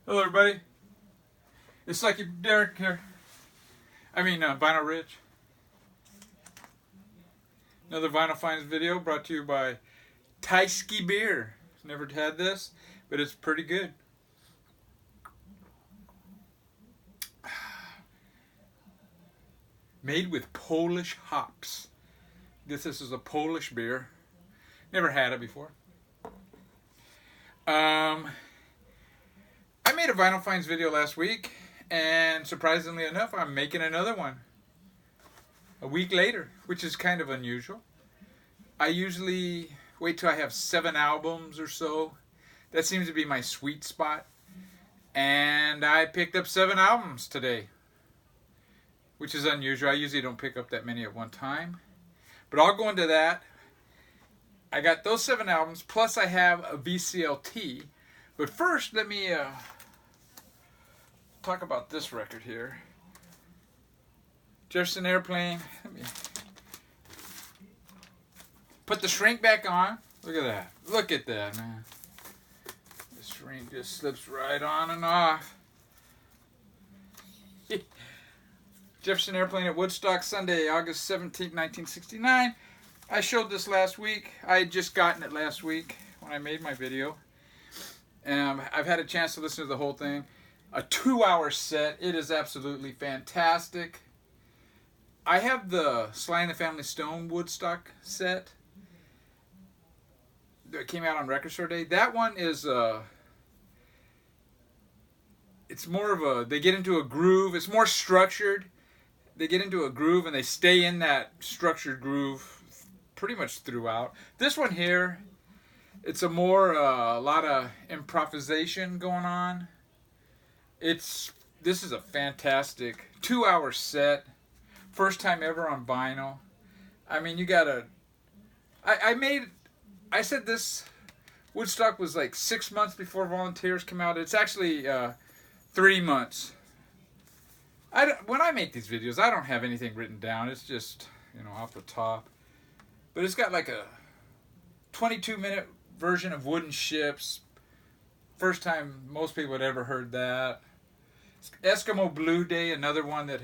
Hello, everybody. It's like Derek here. Vinyl Rich. Another Vinyl Finds video brought to you by Tyskie Beer. Never had this, but it's pretty good. Made with Polish hops. Guess this is a Polish beer. Never had it before. I made a Vinyl Finds video last week, and surprisingly enough, I'm making another one a week later, which is kind of unusual. I usually wait till I have 7 albums or so. That seems to be my sweet spot. And I picked up 7 albums today, which is unusual. I usually don't pick up that many at one time. But I'll go into that. I got those 7 albums, plus I have a VCLT. But first, let me talk about this record here. Jefferson Airplane. Let me put the shrink back on. Look at that. Look at that, man. The shrink just slips right on and off. Jefferson Airplane at Woodstock, Sunday, August 17th, 1969. I showed this last week. I had just gotten it last week when I made my video. And I've had a chance to listen to the whole thing. A 2-hour set. It is absolutely fantastic. I have the Sly and the Family Stone Woodstock set that came out on Record Store Day. That one is it's more of a, they get into a groove. It's more structured. They get into a groove and they stay in that structured groove pretty much throughout. This one here, it's a lot of improvisation going on. This is a fantastic 2-hour set. First time ever on vinyl. I mean, you gotta, I said this Woodstock was like 6 months before Volunteers came out. It's actually 3 months. When I make these videos, I don't have anything written down. It's just, off the top. But it's got like a 22-minute version of Wooden Ships. First time most people had ever heard that. Eskimo Blue Day, another one that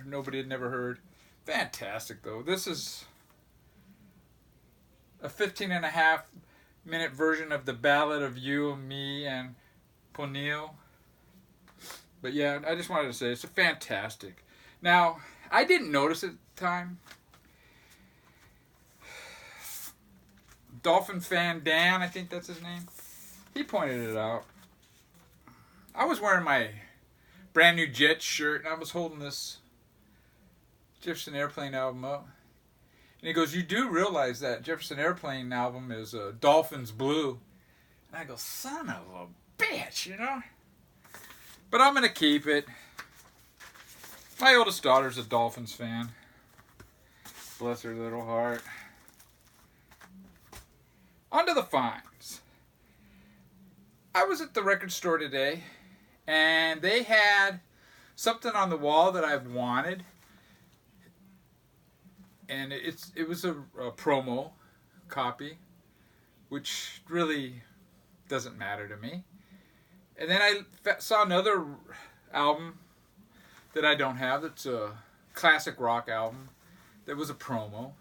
nobody had never heard. Fantastic, though. This is a 15.5-minute version of the Ballad of You and Me and Ponil. But yeah, I just wanted to say it's a fantastic. Now, I didn't notice at the time. Dolphin fan Dan, I think that's his name. He pointed it out. I was wearing my brand new Jets shirt and I was holding this Jefferson Airplane album up. And he goes, "You do realize that Jefferson Airplane album is Dolphins Blue." And I go, son of a bitch, But I'm going to keep it. My oldest daughter's a Dolphins fan. Bless her little heart. On to the finds. I was at the record store today, and they had something on the wall that I've wanted. And it was a promo copy, which really doesn't matter to me. And then I saw another album that I don't have. That's a classic rock album. That was a promo.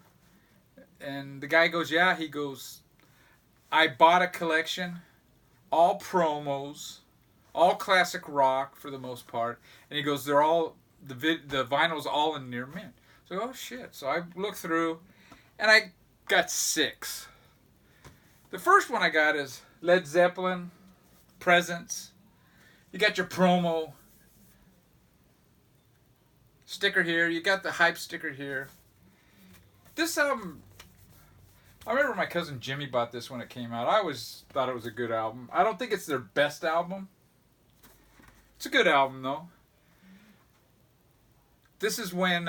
And the guy goes, yeah, he goes, I bought a collection, all promos, all classic rock for the most part. And he goes, they're all, the vinyl's all in near mint. So, oh shit. So I looked through and I got 6. The first one I got is Led Zeppelin, Presents. You got your promo sticker here. You got the hype sticker here. This album, I remember my cousin Jimmy bought this when it came out. I always thought it was a good album. I don't think it's their best album. It's a good album, though. This is when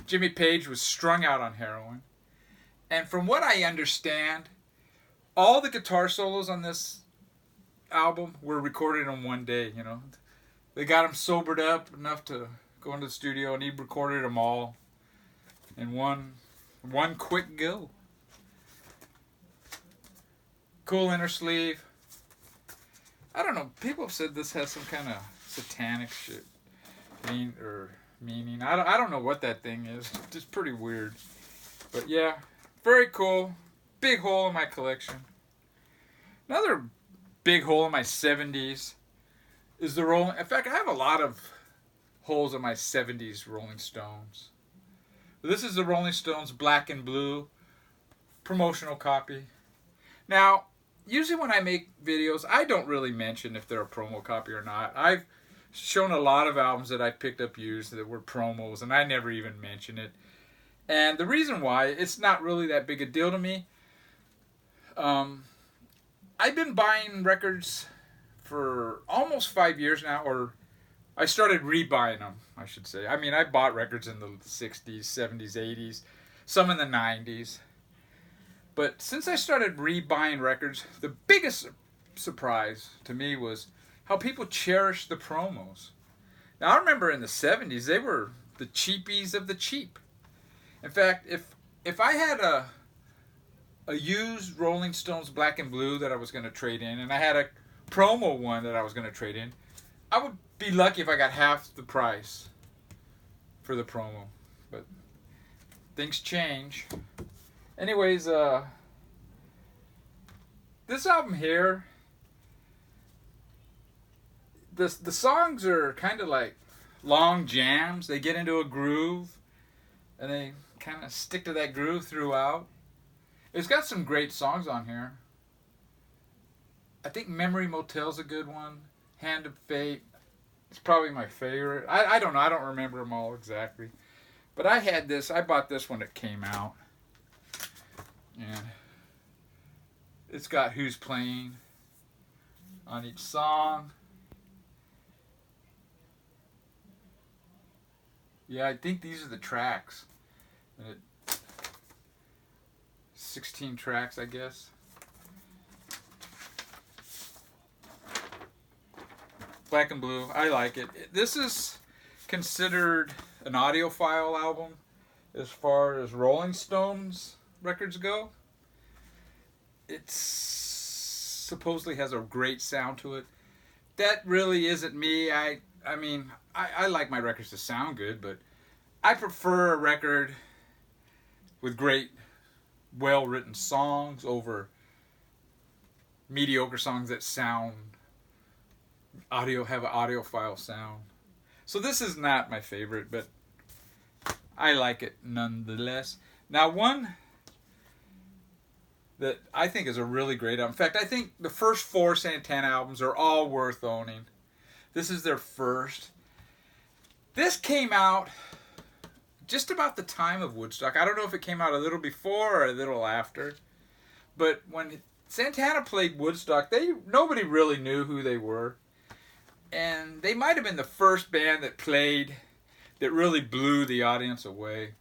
Jimmy Page was strung out on heroin. And from what I understand, all the guitar solos on this album were recorded in one day, They got him sobered up enough to go into the studio, and he recorded them all in one quick go. Cool inner sleeve. I don't know. People have said this has some kind of satanic shit meaning. I don't know what that thing is. It's just pretty weird. But yeah, very cool. Big hole in my collection. Another big hole in my 70s is the Rolling... In fact, I have a lot of holes in my 70s Rolling Stones. This is the Rolling Stones Black and Blue promotional copy. Now, usually when I make videos, I don't really mention if they're a promo copy or not. I've shown a lot of albums that I picked up used that were promos, and I never even mention it. And the reason why, it's not really that big a deal to me. I've been buying records for almost 5 years now, or I started rebuying them, I should say. I mean, I bought records in the 60s, 70s, 80s, some in the 90s. But since I started rebuying records, the biggest surprise to me was how people cherish the promos. Now, I remember in the 70s, they were the cheapies of the cheap. In fact, if I had a used Rolling Stones Black and Blue that I was going to trade in, and I had a promo one that I was going to trade in, I would be lucky if I got half the price for the promo. But things change. Anyways, this album here, the songs are kind of like long jams. They get into a groove, and they kind of stick to that groove throughout. It's got some great songs on here. I think Memory Motel's a good one. Hand of Fate. It's probably my favorite. I don't know. I don't remember them all exactly. But I had this. I bought this when it came out. And it's got who's playing on each song. Yeah, I think these are the tracks. 16 tracks, I guess. Black and Blue, I like it. This is considered an audiophile album as far as Rolling Stones records go. It supposedly has a great sound to it. That really isn't me. I mean, I like my records to sound good, but I prefer a record with great, well-written songs over mediocre songs that have an audiophile sound. So this is not my favorite, but I like it nonetheless. Now, one that I think is a really great album. In fact, I think the first 4 Santana albums are all worth owning. This is their first. This came out just about the time of Woodstock. I don't know if it came out a little before or a little after. But when Santana played Woodstock, nobody really knew who they were. And they might have been the first band that played that really blew the audience away.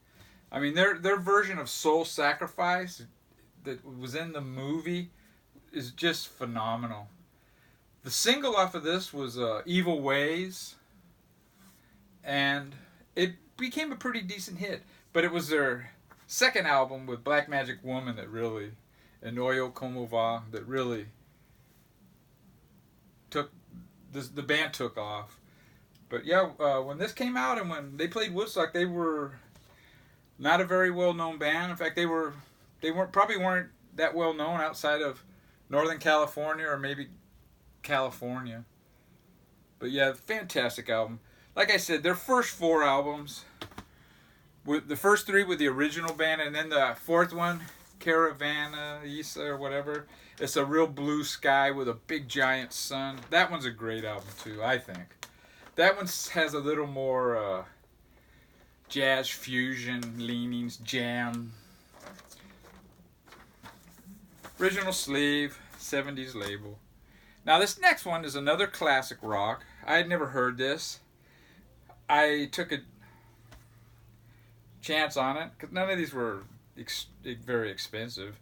I mean, their version of Soul Sacrifice that was in the movie is just phenomenal. The single off of this was Evil Ways, and it became a pretty decent hit. But it was their second album with Black Magic Woman and Oyo Como Va that really took the band took off. But yeah, when this came out and when they played Woodstock, they were not a very well known band. In fact, they probably weren't that well known outside of Northern California or maybe California. But yeah, fantastic album. Like I said, their first 4 albums, with the first 3 with the original band, and then the 4th one, Caravana Isa or whatever, it's a real blue sky with a big giant sun. That one's a great album too, I think. That one has a little more jazz fusion leanings, jam. Original sleeve, 70s label. Now this next one is another classic rock. I had never heard this. I took a chance on it because none of these were very expensive.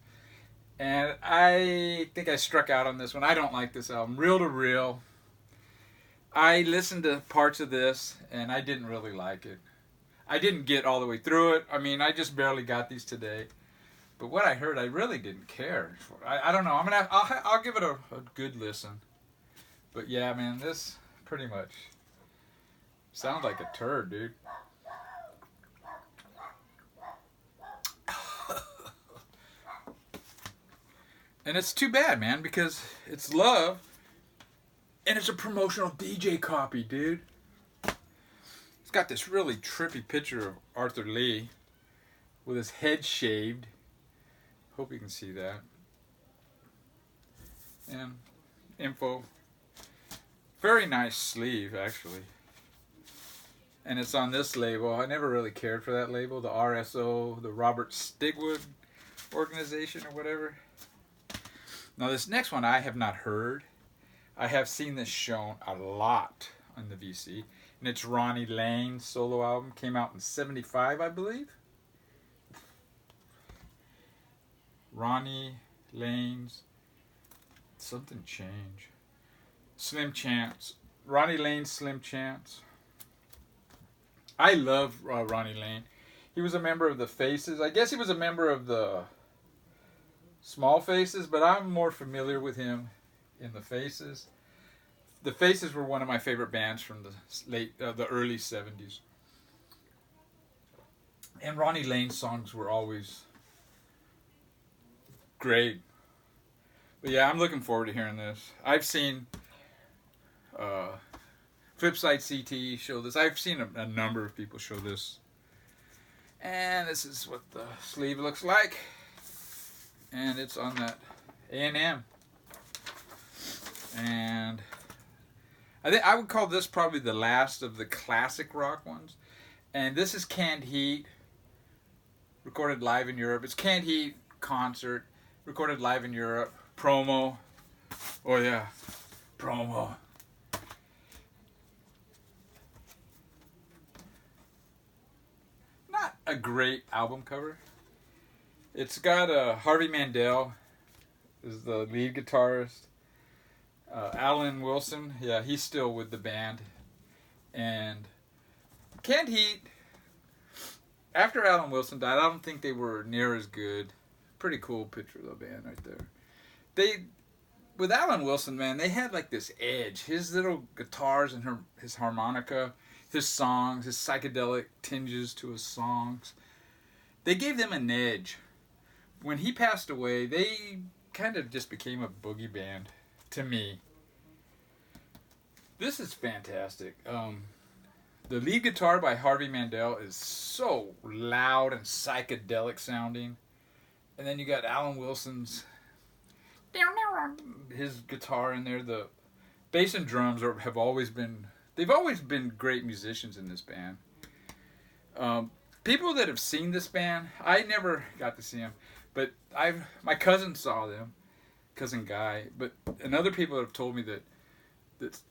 And I think I struck out on this one. I don't like this album. Reel to Reel. I listened to parts of this and I didn't really like it. I didn't get all the way through it. I mean, I just barely got these today. But what I heard, I really didn't care. I don't know. I'll give it a good listen. But yeah, man, this pretty much sounds like a turd, dude. And it's too bad, man, because it's love and it's a promotional DJ copy, dude. It's got this really trippy picture of Arthur Lee with his head shaved. Hope you can see that. And info. Very nice sleeve, actually. And it's on this label. I never really cared for that label, the RSO, the Robert Stigwood organization or whatever. Now this next one I have not heard. I have seen this shown a lot on the VC. And it's Ronnie Lane's solo album. Came out in 75, I believe. Ronnie Lane's something change. Slim Chance. Ronnie Lane's Slim Chance. I love Ronnie Lane. He was a member of the Faces. I guess he was a member of the Small Faces, but I'm more familiar with him in the Faces. The Faces were one of my favorite bands from the early 70s. And Ronnie Lane's songs were always great. But yeah, I'm looking forward to hearing this. I've seen Flipside CT show this. I've seen a number of people show this. And this is what the sleeve looks like. And it's on that A&M. And I think I would call this probably the last of the classic rock ones. And this is Canned Heat, recorded live in Europe. It's Canned Heat concert, recorded live in Europe. Promo. Oh yeah, promo. Not a great album cover. It's got Harvey Mandel is the lead guitarist. Alan Wilson, yeah, he's still with the band. And Canned Heat, after Alan Wilson died, I don't think they were near as good. Pretty cool picture of the band right there. With Alan Wilson, man, they had like this edge. His little guitars and his harmonica, his songs, his psychedelic tinges to his songs, they gave them an edge. When he passed away, they kind of just became a boogie band to me. This is fantastic. The lead guitar by Harvey Mandel is so loud and psychedelic sounding. And then you got Alan Wilson's his guitar in there. The bass and drums have always been great musicians in this band. People that have seen this band, I never got to see them, but my cousin saw them, cousin Guy, and other people have told me that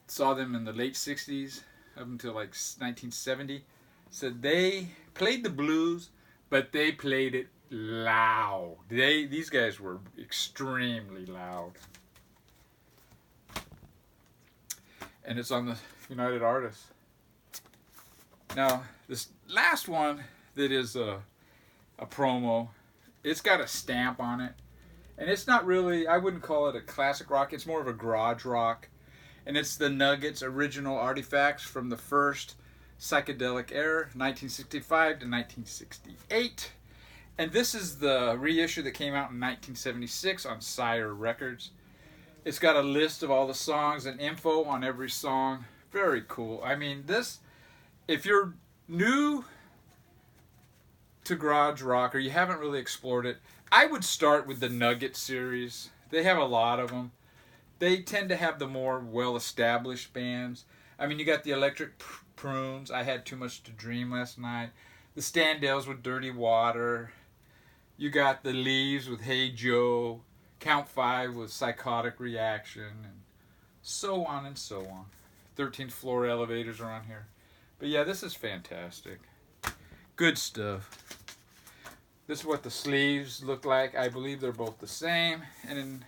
saw them in the late 60s up until like 1970, said they played the blues, but they played it loud. These guys were extremely loud. And it's on the United Artists. Now, this last one that is a promo, it's got a stamp on it. And it's not really, I wouldn't call it a classic rock, it's more of a garage rock. And it's the Nuggets original artifacts from the first psychedelic era, 1965 to 1968. And this is the reissue that came out in 1976 on Sire Records. It's got a list of all the songs and info on every song. Very cool. I mean, this, if you're new to garage rock or you haven't really explored it, I would start with the Nugget series. They have a lot of them. They tend to have the more well-established bands. I mean, you got the Electric Prunes. I Had Too Much to Dream last night. The Standells with Dirty Water. You got the Leaves with Hey Joe. Count 5 with Psychotic Reaction. And so on and so on. 13th Floor Elevators are on here. But yeah, this is fantastic. Good stuff. This is what the sleeves look like. I believe they're both the same. And then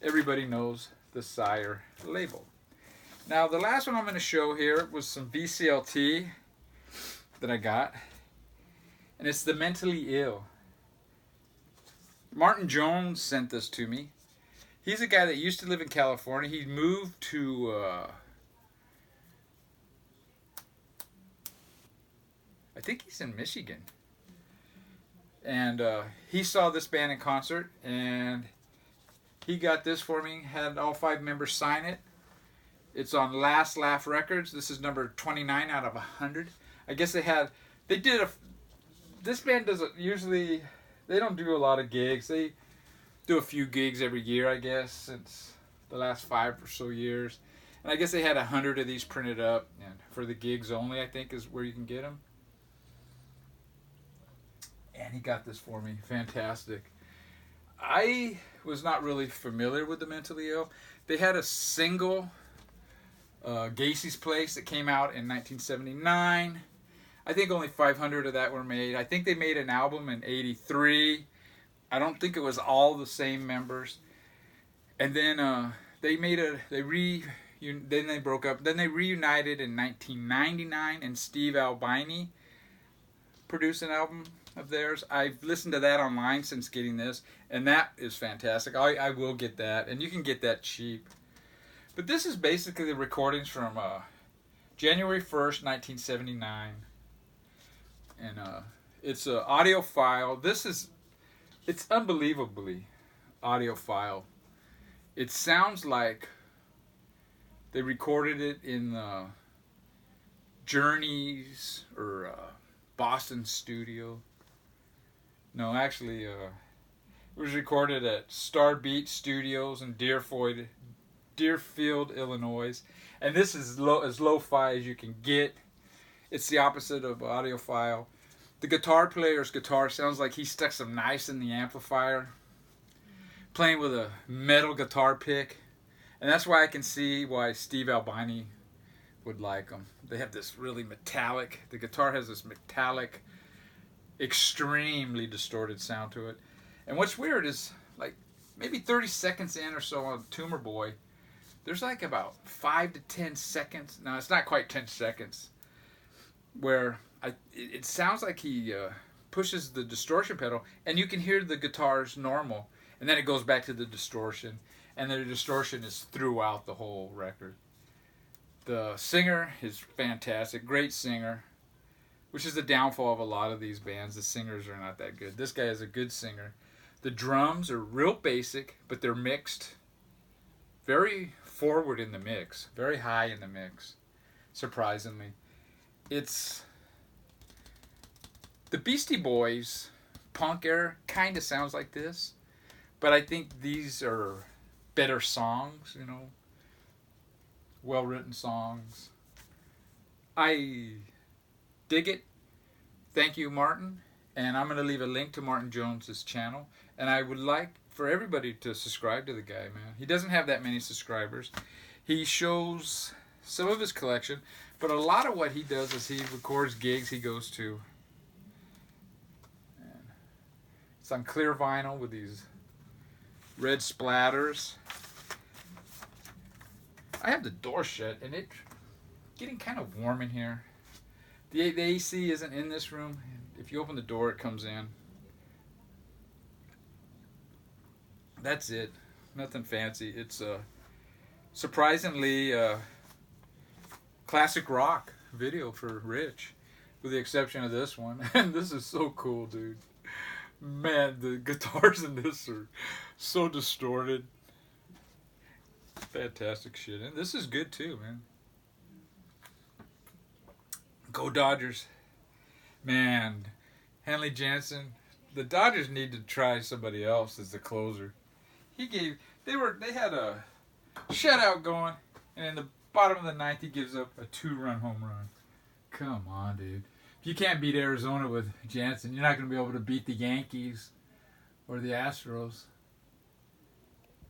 everybody knows the Sire label. Now, the last one I'm going to show here was some VCLT that I got. And it's the Mentally Ill. Martin Jones sent this to me. He's a guy that used to live in California. He moved to I think he's in Michigan. And he saw this band in concert, and he got this for me. Had all 5 members sign it. It's on Last Laugh Records. This is number 29 out of 100. I guess this band doesn't usually, they don't do a lot of gigs. They do a few gigs every year, I guess, since the last 5 or so years. And I guess they had 100 of these printed up, and for the gigs only, I think, is where you can get them. And he got this for me. Fantastic. I was not really familiar with the Mentally Ill. They had a single, Gacy's Place, that came out in 1979. I think only 500 of that were made. I think they made an album in 83. I don't think it was all the same members. And then then they broke up. Then they reunited in 1999, and Steve Albini produced an album of theirs. I've listened to that online since getting this, and that is fantastic. I will get that, and you can get that cheap. But this is basically the recordings from January 1st, 1979. And it's an audio file. It's unbelievably audiophile. It sounds like they recorded it in Journey's or Boston studio. No, actually, it was recorded at Starbeat Studios in Deerfield, Illinois. And this is as lo-fi as you can get. It's the opposite of audiophile. The guitar player's guitar sounds like he stuck some knives in the amplifier, playing with a metal guitar pick. And that's why I can see why Steve Albini would like them. They have this really metallic, the guitar has this metallic, extremely distorted sound to it. And what's weird is, like, maybe 30 seconds in or so on Tumor Boy, there's like about 5 to 10 seconds. No, it's not quite 10 seconds. Where it sounds like he pushes the distortion pedal, and you can hear the guitars normal. And then it goes back to the distortion. And the distortion is throughout the whole record. The singer is fantastic. Great singer. Which is the downfall of a lot of these bands. The singers are not that good. This guy is a good singer. The drums are real basic, but they're mixed. Very forward in the mix. Very high in the mix. Surprisingly. It's... The Beastie Boys punk era kind of sounds like this. But I think these are better songs, you know. Well-written songs. I dig it. Thank you, Martin. And I'm going to leave a link to Martin Jones's channel. And I would like for everybody to subscribe to the guy, man. He doesn't have that many subscribers. He shows some of his collection. But a lot of what he does is he records gigs he goes to. And it's on clear vinyl with these red splatters. I have the door shut, and it's getting kind of warm in here. The AC isn't in this room. If you open the door, it comes in. That's it. Nothing fancy. It's surprisingly classic rock video for Rich, with the exception of this one. And this is so cool, dude. Man, the guitars in this are so distorted. Fantastic shit. And this is good too, man. Go Dodgers. Man, Henley Jansen. The Dodgers need to try somebody else as the closer. They had a shutout going, and in the bottom of the ninth he gives up a 2-run home run. Come on, dude. If you can't beat Arizona with Jansen, you're not going to be able to beat the Yankees or the Astros.